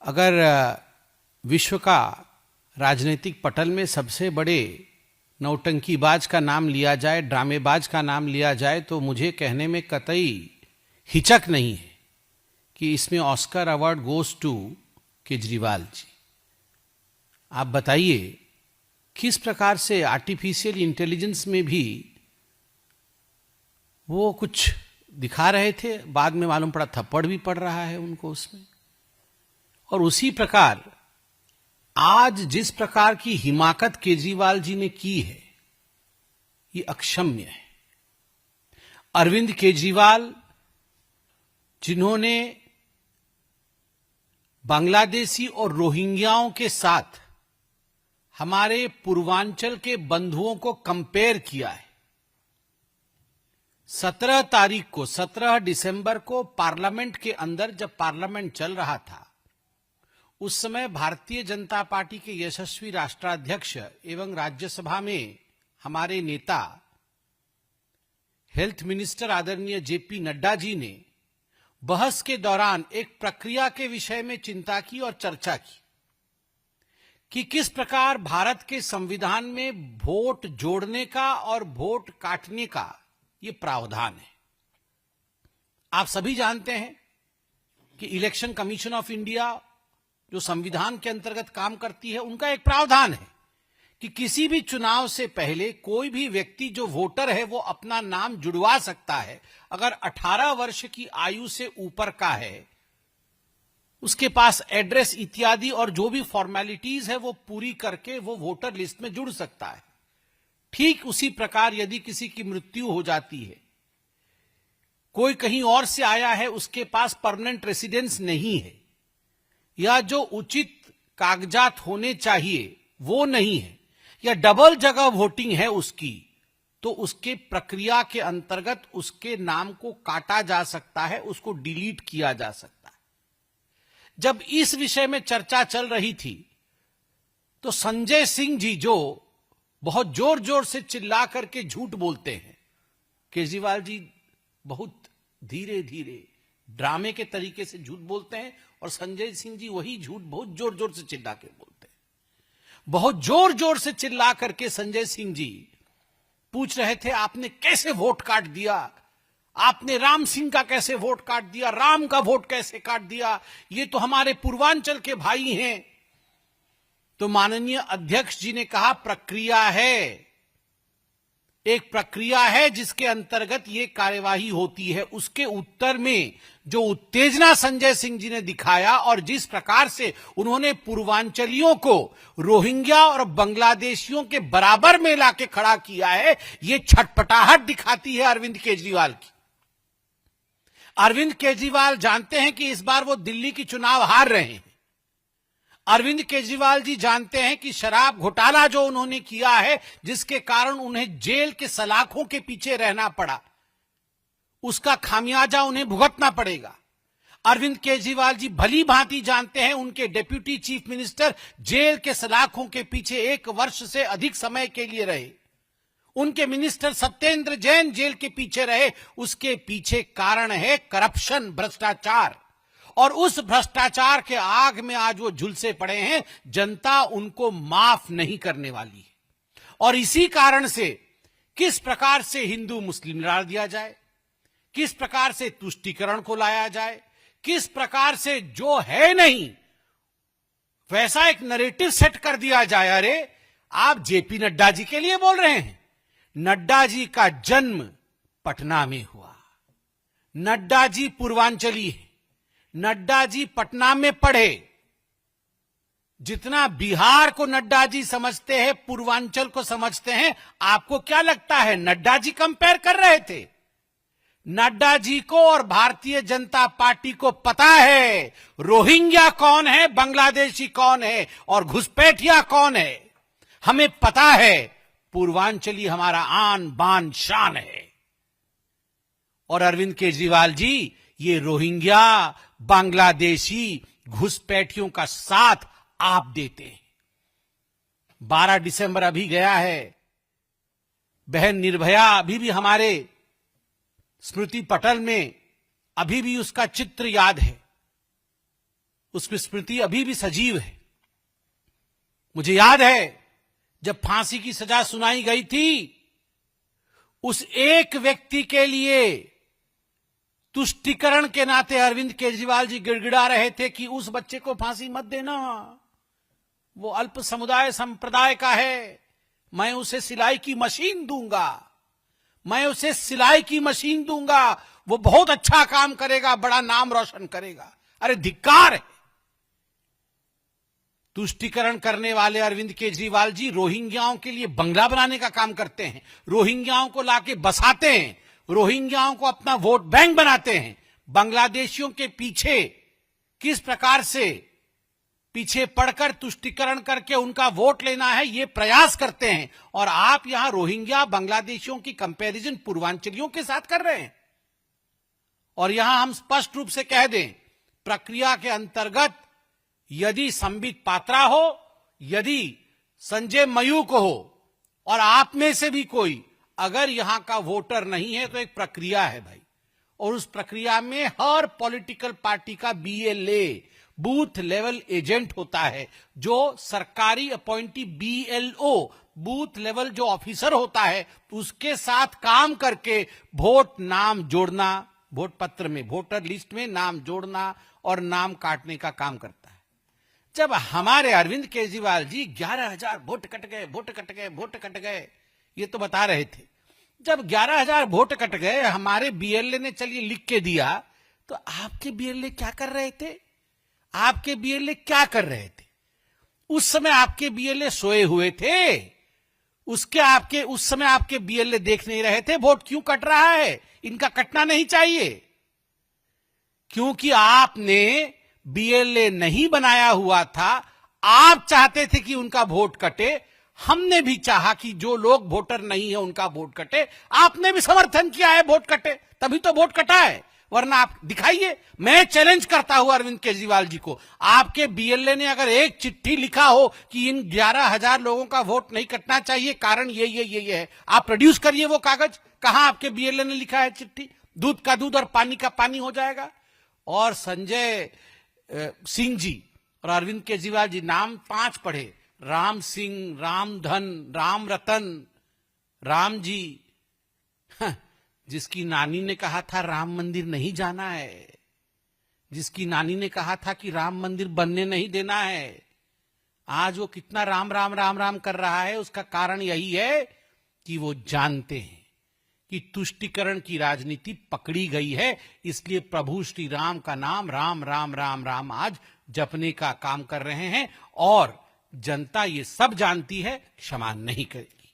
अगर विश्व का राजनीतिक पटल में सबसे बड़े नौटंकीबाज का नाम लिया जाए, ड्रामेबाज का नाम लिया जाए, तो मुझे कहने में कतई हिचक नहीं है कि इसमें Oscar award goes to Kejriwal ji. आप बताइए किस प्रकार से आर्टिफिशियल इंटेलिजेंस में भी वो कुछ दिखा रहे थे, बाद में मालूम पड़ा थप्पड़ भी पड़ रहा है उनको उसमें। और उसी प्रकार आज जिस प्रकार की हिमाकत केजरीवाल जी ने की है, ये अक्षम्य है। अरविंद केजरीवाल जिन्होंने बांग्लादेशी और रोहिंग्याओं के साथ हमारे पूर्वांचल के बंधुओं को कंपेयर किया है। 17 दिसंबर को पार्लियामेंट के अंदर, जब पार्लियामेंट चल रहा था, उस समय भारतीय जनता पार्टी के यशस्वी राष्ट्राध्यक्ष एवं राज्यसभा में हमारे नेता हेल्थ मिनिस्टर आदरणीय जेपी नड्डा जी ने बहस के दौरान एक प्रक्रिया के विषय में चिंता की और चर्चा की कि किस प्रकार भारत के संविधान में वोट जोड़ने का और वोट काटने का ये प्रावधान है। आप सभी जानते हैं कि इलेक्शन कमीशन ऑफ इंडिया जो संविधान के अंतर्गत काम करती है, उनका एक प्रावधान है कि किसी भी चुनाव से पहले कोई भी व्यक्ति जो वोटर है वो अपना नाम जुड़वा सकता है। अगर 18 वर्ष की आयु से ऊपर का है, उसके पास एड्रेस इत्यादि और जो भी फॉर्मेलिटीज है वो पूरी करके वो वोटर लिस्ट में जुड़ सकता है। ठीक उसी प्रकार यदि किसी की मृत्यु हो जाती है, कोई कहीं और से आया है, उसके पास परमानेंट रेसिडेंस नहीं है, या जो उचित कागजात होने चाहिए वो नहीं है, या डबल जगह वोटिंग है उसकी, तो उसके प्रक्रिया के अंतर्गत उसके नाम को काटा जा सकता है, उसको डिलीट किया जा सकता है। जब इस विषय में चर्चा चल रही थी तो संजय सिंह जी, जो बहुत जोर जोर से चिल्ला करके झूठ बोलते हैं, केजरीवाल जी बहुत धीरे धीरे ड्रामे के तरीके से झूठ बोलते हैं, और संजय सिंह जी वही झूठ बहुत जोर जोर से चिल्ला के बोलते हैं। बहुत जोर जोर से चिल्ला करके संजय सिंह जी पूछ रहे थे, आपने कैसे वोट काट दिया, आपने राम सिंह का कैसे वोट काट दिया, राम का वोट कैसे काट दिया, ये तो हमारे पूर्वांचल के भाई हैं। तो माननीय अध्यक्ष जी ने कहा, प्रक्रिया है, एक प्रक्रिया है जिसके अंतर्गत ये कार्यवाही होती है। उसके उत्तर में जो उत्तेजना संजय सिंह जी ने दिखाया और जिस प्रकार से उन्होंने पूर्वांचलियों को रोहिंग्या और बांग्लादेशियों के बराबर में लाके खड़ा किया है, ये छटपटाहट दिखाती है अरविंद केजरीवाल की। अरविंद केजरीवाल जानते हैं कि इस बार वो दिल्ली की चुनाव हार रहे हैं। अरविंद केजरीवाल जी जानते हैं कि शराब घोटाला जो उन्होंने किया है, जिसके कारण उन्हें जेल के सलाखों के पीछे रहना पड़ा, उसका खामियाजा उन्हें भुगतना पड़ेगा। अरविंद केजरीवाल जी भली भांति जानते हैं, उनके डिप्यूटी चीफ मिनिस्टर जेल के सलाखों के पीछे 1 वर्ष से अधिक समय के लिए रहे, उनके मिनिस्टर सत्येंद्र जैन जेल के पीछे रहे। उसके पीछे कारण है करप्शन, भ्रष्टाचार, और उस भ्रष्टाचार के आग में आज वो झुलसे पड़े हैं। जनता उनको माफ नहीं करने वाली है। और इसी कारण से किस प्रकार से हिंदू मुस्लिम लड़ा दिया जाए, किस प्रकार से तुष्टीकरण को लाया जाए, किस प्रकार से जो है नहीं वैसा एक नैरेटिव सेट कर दिया जाए। अरे आप जेपी नड्डा जी के लिए बोल रहे हैं। नड्डा जी का जन्म पटना में हुआ, नड्डा जी पूर्वांचली है, नड्डा जी पटना में पढ़े। जितना बिहार को नड्डा जी समझते हैं, पूर्वांचल को समझते हैं। आपको क्या लगता है नड्डा जी कंपेयर कर रहे थे? नड्डा जी को और भारतीय जनता पार्टी को पता है रोहिंग्या कौन है, बांग्लादेशी कौन है और घुसपैठिया कौन है। हमें पता है पूर्वांचली हमारा आन बान शान है। और अरविंद केजरीवाल जी ये रोहिंग्या, बांग्लादेशी, घुसपैठियों का साथ आप देते हैं। 12 दिसंबर अभी गया है, बहन निर्भया अभी भी हमारे स्मृति पटल में, अभी भी उसका चित्र याद है। उसकी स्मृति अभी भी सजीव है। मुझे याद है जब फांसी की सजा सुनाई गई थी, उस एक व्यक्ति के लिए तुष्टीकरण के नाते अरविंद केजरीवाल जी गिड़गिड़ा रहे थे कि उस बच्चे को फांसी मत देना, वो अल्प समुदाय संप्रदाय का है, मैं उसे सिलाई की मशीन दूंगा, मैं उसे सिलाई की मशीन दूंगा, वो बहुत अच्छा काम करेगा, बड़ा नाम रोशन करेगा। अरे धिक्कार है। तुष्टीकरण करने वाले अरविंद केजरीवाल जी रोहिंग्याओं के लिए बंगला बनाने का काम करते हैं, रोहिंग्याओं को लाके बसाते हैं, रोहिंग्याओं को अपना वोट बैंक बनाते हैं। बांग्लादेशियों के पीछे किस प्रकार से पीछे पड़कर तुष्टीकरण करके उनका वोट लेना है, ये प्रयास करते हैं। और आप यहां रोहिंग्या बांग्लादेशियों की कंपैरिजन पूर्वांचलियों के साथ कर रहे हैं। और यहां हम स्पष्ट रूप से कह दें, प्रक्रिया के अंतर्गत यदि संबित पात्रा हो, यदि संजय मयूख हो, और आप में से भी कोई अगर यहां का वोटर नहीं है, तो एक प्रक्रिया है भाई, और उस प्रक्रिया में हर पॉलिटिकल पार्टी का BLA, बूथ लेवल एजेंट होता है, जो सरकारी अपॉइंटी BLO, बूथ लेवल जो ऑफिसर होता है, उसके साथ काम करके वोट नाम जोड़ना, वोट पत्र में, वोटर लिस्ट में नाम जोड़ना और नाम काटने का काम करता है। जब हमारे अरविंद केजरीवाल जी 11,000 वोट कट गए, वोट कट गए, वोट कट गए, ये तो बता रहे थे। जब 11,000 वोट कट गए, हमारे BLA ने चलिए लिख के दिया, तो आपके BLA क्या कर रहे थे? आपके BLA क्या कर रहे थे? उस समय आपके BLA सोए हुए थे, उस समय आपके BLA देख नहीं रहे थे वोट क्यों कट रहा है। इनका कटना नहीं चाहिए, क्योंकि आपने BLA नहीं बनाया हुआ था। आप चाहते थे कि उनका वोट कटे, हमने भी चाहा कि जो लोग वोटर नहीं है उनका वोट कटे, आपने भी समर्थन किया है वोट कटे, तभी तो वोट कटा है। वरना आप दिखाइए, मैं चैलेंज करता हूं अरविंद केजरीवाल जी को, आपके BLA ने अगर एक चिट्ठी लिखा हो कि इन 11,000 लोगों का वोट नहीं कटना चाहिए, कारण ये है, आप प्रोड्यूस करिए वो कागज। कहां आपके BLA ने लिखा है चिट्ठी? दूध का दूध और पानी का पानी हो जाएगा। और संजय सिंह जी और अरविंद केजरीवाल जी, नाम 5 पढ़े, राम सिंह, रामधन, राम रतन, राम जी, जिसकी नानी ने कहा था राम मंदिर नहीं जाना है, जिसकी नानी ने कहा था कि राम मंदिर बनने नहीं देना है, आज वो कितना राम राम राम राम कर रहा है। उसका कारण यही है कि वो जानते हैं कि तुष्टीकरण की राजनीति पकड़ी गई है, इसलिए प्रभु श्री राम का नाम राम राम राम राम आज जपने का काम कर रहे हैं। और जनता ये सब जानती है, क्षमा नहीं करेगी।